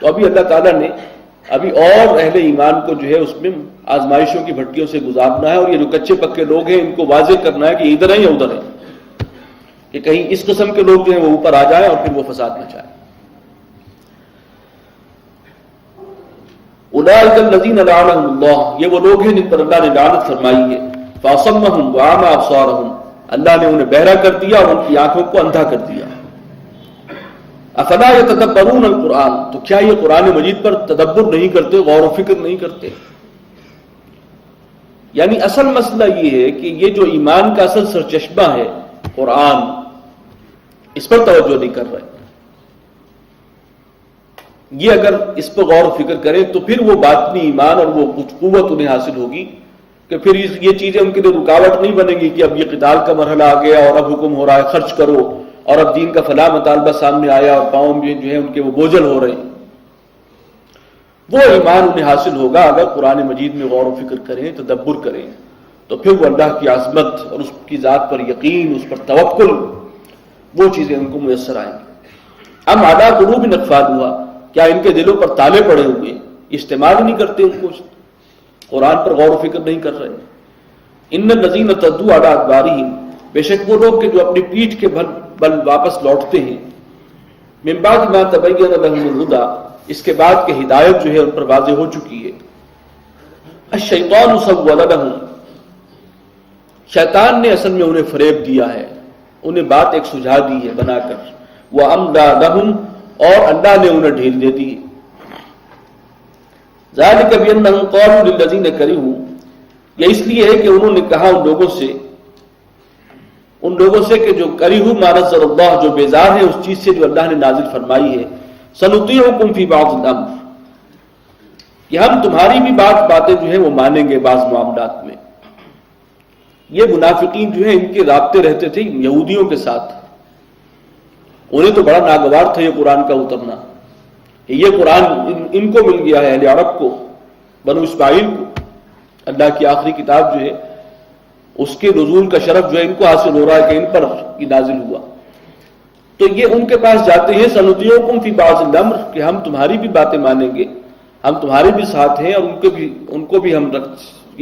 تو ابھی اللہ تعالیٰ نے ابھی اور اہل ایمان کو جو ہے اس میں آزمائشوں کی بھٹیوں سے گزارنا ہے، اور یہ جو کچے پکے لوگ ہیں ان کو واضح کرنا ہے کہ ادھر ہیں یا ادھر ہیں، کہ کہیں اس قسم کے لوگ جو ہیں وہ اوپر آ جائیں اور پھر وہ فساد مچائیں۔ اولئک الذین لعنهم اللہ، یہ وہ لوگ ہیں جن پر اللہ نے لعنت فرمائی ہے، فاصمهم واعمی ابصارهم، اللہ نے انہیں بہرا کر دیا اور ان کی آنکھوں کو اندھا کر دیا۔ افلا یتدبرون القرآن، تو کیا یہ قرآن مجید پر تدبر نہیں کرتے، غور و فکر نہیں کرتے؟ یعنی اصل مسئلہ یہ ہے کہ یہ جو ایمان کا اصل سرچشمہ ہے قرآن، اس پر توجہ نہیں کر رہے۔ یہ اگر اس پر غور و فکر کریں تو پھر وہ باطنی ایمان اور وہ کچھ قوت انہیں حاصل ہوگی کہ پھر یہ چیزیں ان کے لیے رکاوٹ نہیں بنے گی کہ اب یہ قتال کا مرحلہ آ گیا اور اب حکم ہو رہا ہے خرچ کرو، اور اب دین کا فلاں مطالبہ سامنے آیا اور پاؤں میں جو ہے ان کے وہ بوجھل ہو رہے ہیں۔ وہ ایمان انہیں حاصل ہوگا اگر قرآن مجید میں غور و فکر کریں، تدبر کریں، تو پھر وہ اللہ کی عظمت اور اس کی ذات پر یقین، اس پر توکل، وہ چیزیں ان کو میسر آئیں گی۔ ام علی قلوب اقفالها، کیا ان کے دلوں پر تالے پڑے ہوئے، استعمال ہی نہیں کرتے ان کو، قرآن پر غور و فکر نہیں کر رہے۔ ان الذین ارتدوا علی ادبارہم، بے شک وہ لوگ کہ جو اپنی پیٹھ کے بل واپس لوٹتے ہیں، من بعد ما تبین لهم الہدی، اس کے بعد کہ ہدایت جو ہے ان پر واضح ہو چکی ہے۔ الشیطان سول لهم، شیطان نے اصل میں انہیں فریب دیا ہے، انہیں بات ایک سجھا دی ہے بنا کر، واملی لهم، اور اللہ نے انہیں ڈھیل دے دی۔ ذالک بانہم قالوا للذین کرہوا، یہ اس لیے ہے کہ انہوں نے کہا ان لوگوں سے کہ جو کرہوا ما نزل اللہ، جو بیزار ہے اس چیز سے جو اللہ نے نازل فرمائی ہے، سنطیعکم فی بعض الامر، کہ ہم تمہاری بھی باتیں جو ہیں وہ مانیں گے بعض معاملات میں۔ یہ منافقین جو ہیں ان کے رابطے رہتے تھے یہودیوں کے ساتھ، انہیں تو بڑا ناگوار تھا یہ قرآن کا اترنا، یہ قرآن ان کو مل گیا ہے، اہل عرب کو، بنو اسماعیل کو، اللہ کی آخری کتاب جو ہے اس کے نزول کا شرف جو ہے ان کو حاصل ہو رہا ہے کہ ان پر یہ نازل ہوا، تو یہ ان کے پاس جاتے ہیں سنطیعکم فی بعض الامر، کہ ہم تمہاری بھی باتیں مانیں گے، ہم تمہارے بھی ساتھ ہیں، اور ان کو بھی ہم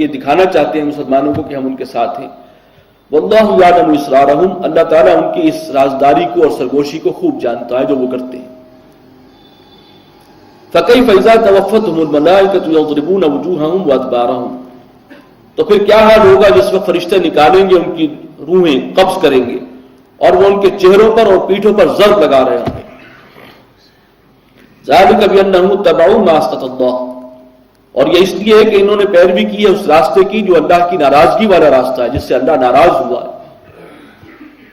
یہ دکھانا چاہتے ہیں مسلمانوں کو کہ ہم ان کے ساتھ ہیں۔ واللہ یعلم اسرارہم، اللہ تعالیٰ ان کی اس رازداری کو اور سرگوشی کو خوب جانتا ہے جو وہ کرتے ہیں۔ فکیف اذا توفتہم الملائکۃ یضربون وجوہہم وادبارہم، تو پھر کیا حال ہوگا جس وقت فرشتے نکالیں گے ان کی روحیں، قبض کریں گے، اور وہ ان کے چہروں پر اور پیٹھوں پر ضرب لگا رہے ہوں گے۔ ذالک بانہم اتبعوا ما اسخط اللہ، اور یہ اس لیے ہے کہ انہوں نے پیروی کی ہے اس راستے کی جو اللہ کی ناراضگی والا راستہ ہے، جس سے اللہ ناراض ہوا ہے،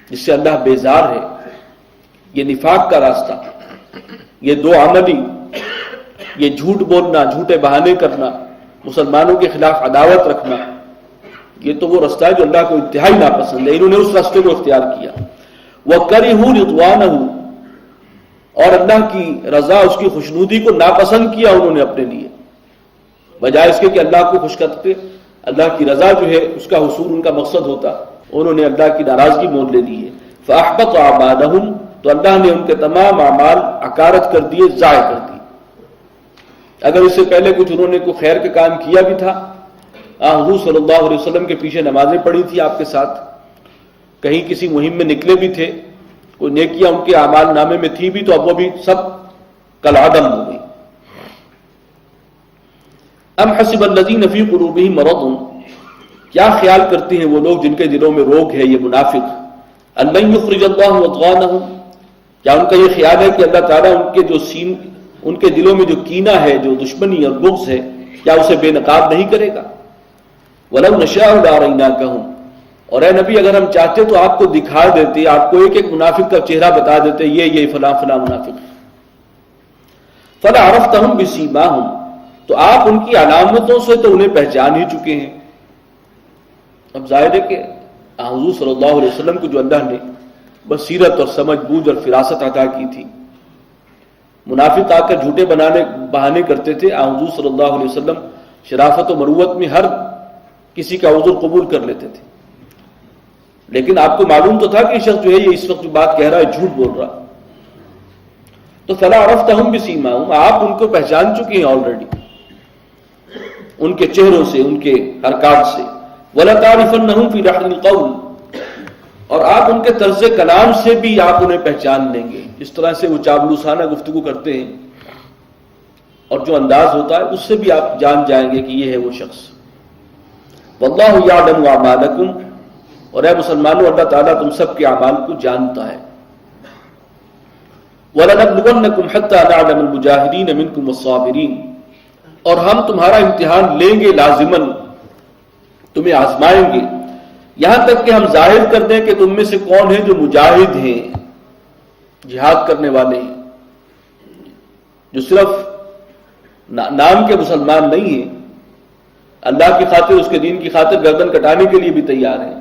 جس سے اللہ بیزار ہے، یہ نفاق کا راستہ، یہ دو عملی، یہ جھوٹ بولنا، جھوٹے بہانے کرنا، مسلمانوں کے خلاف عداوت رکھنا، یہ تو وہ راستہ ہے جو اللہ کو انتہائی ناپسند ہے، انہوں نے اس راستے کو اختیار کیا۔ وَكَرِهُوا رِضْوَانَهُ، اور اللہ کی رضا، اس کی خوشنودی کو ناپسند کیا انہوں نے اپنے لیے، بجائے اس کے کہ اللہ کو خوش کرتے، اللہ کی رضا جو ہے اس کا حصول ان کا مقصد ہوتا، انہوں نے اللہ کی ناراضگی مول لے لی ہے۔ فَأَحْبَطَ أَعْمَالَهُمْ، تو اللہ نے ان کے تمام اعمال عکارت کر دیے، ضائع کر دی۔ اگر اس سے پہلے کچھ انہوں نے کوئی خیر کا کام کیا بھی تھا، حضور صلی اللہ علیہ وسلم کے پیچھے نمازیں پڑھی تھی آپ کے ساتھ، کہیں کسی مہم میں نکلے بھی تھے، کوئی نیکیاں ان کے اعمال نامے میں تھی بھی، تو اب وہ بھی سب کالعدم ہو گئی۔ ام حسب الذین فی قلوبہم مرض، کیا خیال کرتے ہیں وہ لوگ جن کے دلوں میں روگ ہے، یہ منافق، ان لن یخرج اللہ اضغانہم، کیا ان کا یہ خیال ہے کہ اللہ تعالیٰ ان کے دلوں میں جو کینہ ہے، جو دشمنی اور بغض ہے، کیا اسے بے نقاب نہیں کرے گا؟ وَلَوْ نَشَاءُ لَأَرَيْنَاكَهُمْ، اور اے نبی اگر ہم چاہتے تو آپ کو دکھا دیتے، آپ کو ایک ایک منافق کا چہرہ بتا دیتے، یہ فلاں فلاں منافق ہے۔ فَلَعَرَفْتَهُمْ بِسِيمَاهُمْ، تو آپ ان کی علامتوں سے تو انہیں پہچان ہی چکے ہیں۔ اب ظاہر ہے کہ حضور صلی اللہ علیہ وسلم کو جو اللہ نے بصیرت اور سمجھ بوجھ اور فراست عطا کی تھی، منافق آ کر جھوٹے بہانے کرتے تھے، حضور صلی اللہ علیہ وسلم شرافت و مروت میں ہر کسی کا عذر قبول کر لیتے تھے، لیکن آپ کو معلوم تو تھا کہ شخص جو ہے یہ اس وقت جو بات کہہ رہا ہے جھوٹ بول رہا۔ تو فلا عرفتہم بسیماہم، آپ ان کو پہچان چکے ہیں آلریڈی، ان کے چہروں سے، ان کے حرکات سے. وَلَتَعْرِفَنَّهُمْ فِي لَحْنِ الْقَوْلِ، اور آپ ان کے طرز کلام سے بھی آپ انہیں پہچان لیں گے. اس طرح سے وہ چاپلوسانہ گفتگو کرتے ہیں اور جو انداز ہوتا ہے اس سے بھی آپ جان جائیں گے کہ یہ ہے وہ شخص. وَاللَّهُ يَعْلَمُ أَعْمَالَكُمْ، اور اے مسلمانوں اللہ تعالیٰ تم سب کے اعمال کو جانتا ہے. وَلَنَبْلُوَنَّكُمْ حَتَّى نَعْلَمَ الْمُجَاهِدِينَ مِنْكُمْ وَالصَّابِرِينَ، اور ہم تمہارا امتحان لیں گے لازماً، تمہیں آزمائیں گے یہاں تک کہ ہم ظاہر کر دیں کہ تم میں سے کون ہیں جو مجاہد ہیں، جہاد کرنے والے ہیں، جو صرف نام کے مسلمان نہیں ہیں، اللہ کی خاطر، اس کے دین کی خاطر گردن کٹانے کے لیے بھی تیار ہیں.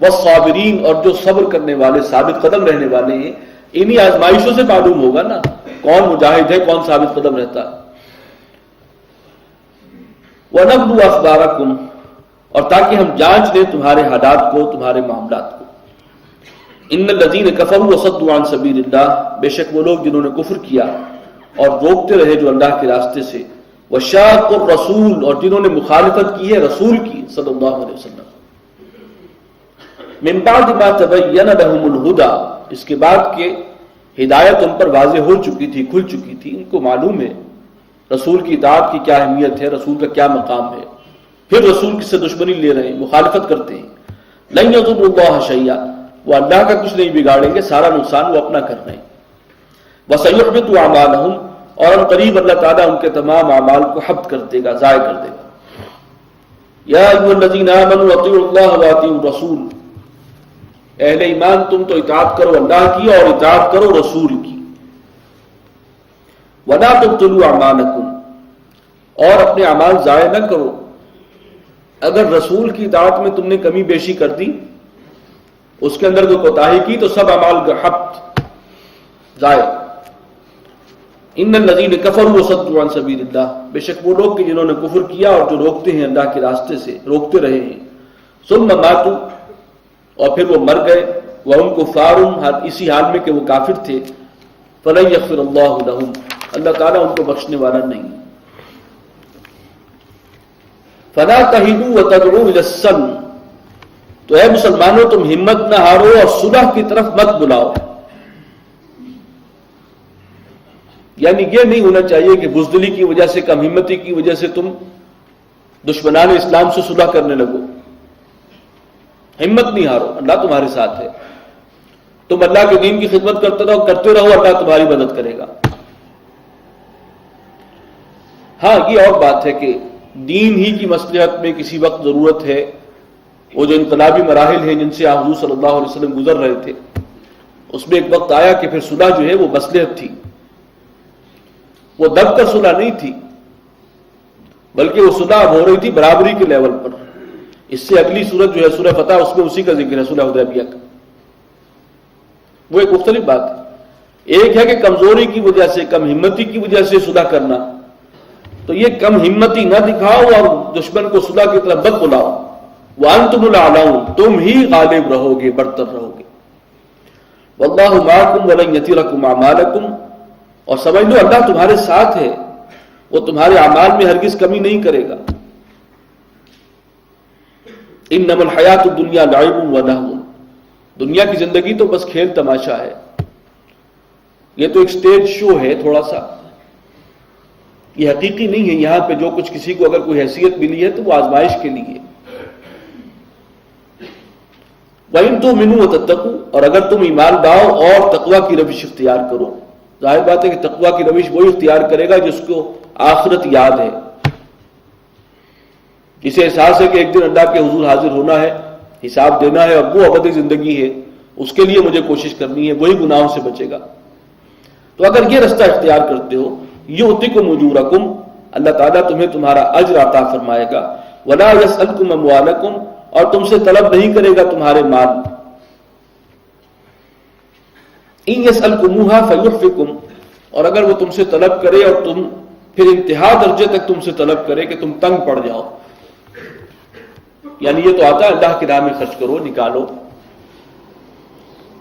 والصابرین، اور جو صبر کرنے والے، ثابت قدم رہنے والے ہیں. انہی آزمائشوں سے معلوم ہوگا نا کون مجاہد ہے، کون ثابت قدم رہتا ہے. وَنَبْلُوَ أَخْبَارَكُمْ، اور تاکہ ہم جانچ لیں تمہارے حالات کو، تمہارے معاملات کو. ان الذین کفروا وصدوا عن سبیل اللہ، بے شک وہ لوگ جنہوں نے کفر کیا اور روکتے رہے جو اللہ کے راستے سے. وشاقوا الرسول، اور جنہوں نے مخالفت کی ہے رسول کی صلی اللہ علیہ وسلم. من بعد ما تبین لهم الہدی، اس کے بعد کہ ہدایت ان پر واضح ہو چکی تھی، کھل چکی تھی، ان کو معلوم ہے رسول کی اطاعت کی کیا اہمیت ہے، رسول کا کیا مقام ہے، پھر رسول سے دشمنی لے رہے ہیں، مخالفت کرتے ہیں. لن یضروا اللہ شیئا، وہ اللہ کا کچھ نہیں بگاڑیں گے، سارا نقصان وہ اپنا کر رہے ہیں. وسیحبط اعمالهم، اور ان قریب اللہ تعالیٰ ان کے تمام اعمال کو حبط کر دے گا، ضائع کر دے گا. یا ایھا الذین آمنوا اطیعوا اللہ واطیعوا الرسول، اہل ایمان تم تو اطاعت کرو اللہ کی اور اطاعت کرو رسول کی. ولا تبطلوا اعمالکم، اور اپنے اعمال ضائع نہ کرو. اگر رسول کی اطاعت میں تم نے کمی بیشی کر دی، اس کے اندر کوئی کوتاہی کی، تو سب اعمال حبط، ضائع. ان الذین کفروا وصدوا عن سبیل اللہ، بے شک وہ لوگ کہ جنہوں نے کفر کیا اور جو روکتے ہیں اللہ کے راستے سے، روکتے رہے ہیں. ثم ماتوا، اور پھر وہ مر گئے، وہم کفار، اسی حال میں کہ وہ کافر تھے. فلن یغفر اللہ لہم، اللہ تعالیٰ ان کو بخشنے والا نہیں. فلا تہنوا وتدعوا الی السلم، تو اے مسلمانوں تم ہمت نہ ہارو اور صلح کی طرف مت بلاؤ. یعنی یہ نہیں ہونا چاہیے کہ بزدلی کی وجہ سے، کم ہمتی کی وجہ سے تم دشمنان اسلام سے صلح کرنے لگو. ہمت نہیں ہارو، اللہ تمہارے ساتھ ہے. تم اللہ کے دین کی خدمت کرتے رہو، اللہ تمہاری مدد کرے گا. ہاں یہ اور بات ہے کہ دین ہی کی مصلحت میں کسی وقت ضرورت ہے. وہ جو انقلابی مراحل ہیں جن سے حضور صلی اللہ علیہ وسلم گزر رہے تھے، اس میں ایک وقت آیا کہ پھر صلح جو ہے وہ مصلحت تھی. وہ دب کر صلح نہیں تھی، بلکہ وہ صلح ہو رہی تھی برابری کے لیول پر. اس سے اگلی سورت جو ہے سورہ فتح، اس میں اسی کا ذکر ہے، صلح حدیبیہ کا. وہ ایک مختلف بات ہے. ایک ہے کہ کمزوری کی وجہ سے، کم ہمتی کی وجہ سے صلح کرنا، تو یہ کم ہمتی نہ دکھاؤ اور دشمن کو صلح کی طرف مت بلاؤ. وانتم الاعلون، تم ہی غالب رہو گے، برتر رہو گے. واللہ معکم ولن یترکم اعمالکم، اور سمجھ لو اللہ تمہارے ساتھ ہے، وہ تمہارے اعمال میں ہرگز کمی نہیں کرے گا. انما الحیات الدنیا لعب و لہو، دنیا کی زندگی تو بس کھیل تماشا ہے. یہ تو ایک سٹیج شو ہے تھوڑا سا، یہ حقیقی نہیں ہے. یہاں پہ جو کچھ کسی کو اگر کوئی حیثیت ملی ہے تو وہ آزمائش کے لیے. وَإِن تُؤْمِنُوا وَتَتَّقُوا، اور اگر تم ایمان لاؤ اور تقوی کی روش اختیار کرو. ظاہر بات ہے کہ تقوی کی روش وہی اختیار کرے گا جس کو آخرت یاد ہے، جسے احساس ہے کہ ایک دن اللہ کے حضور حاضر ہونا ہے، حساب دینا ہے، اور وہ ابدی زندگی ہے، اس کے لیے مجھے کوشش کرنی ہے، وہی گناہوں سے بچے گا. تو اگر یہ رستہ اختیار کرتے ہو، یؤتکم اجورکم، اللہ تعالیٰ تمہیں تمہارا اجر عطا فرمائے گا. ولا یسألکم اموالکم، اور تم سے طلب نہیں کرے گا تمہارے مال. ان یسألکموها فیحفکم، اور اگر وہ تم سے طلب کرے اور تم پھر انتہا درجے تک تم سے طلب کرے کہ تم تنگ پڑ جاؤ، یعنی یہ تو آتا ہے اللہ کی راہ میں خرچ کرو، نکالو،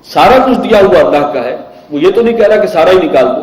سارا کچھ دیا ہوا اللہ کا ہے، وہ یہ تو نہیں کہہ رہا کہ سارا ہی نکال دو،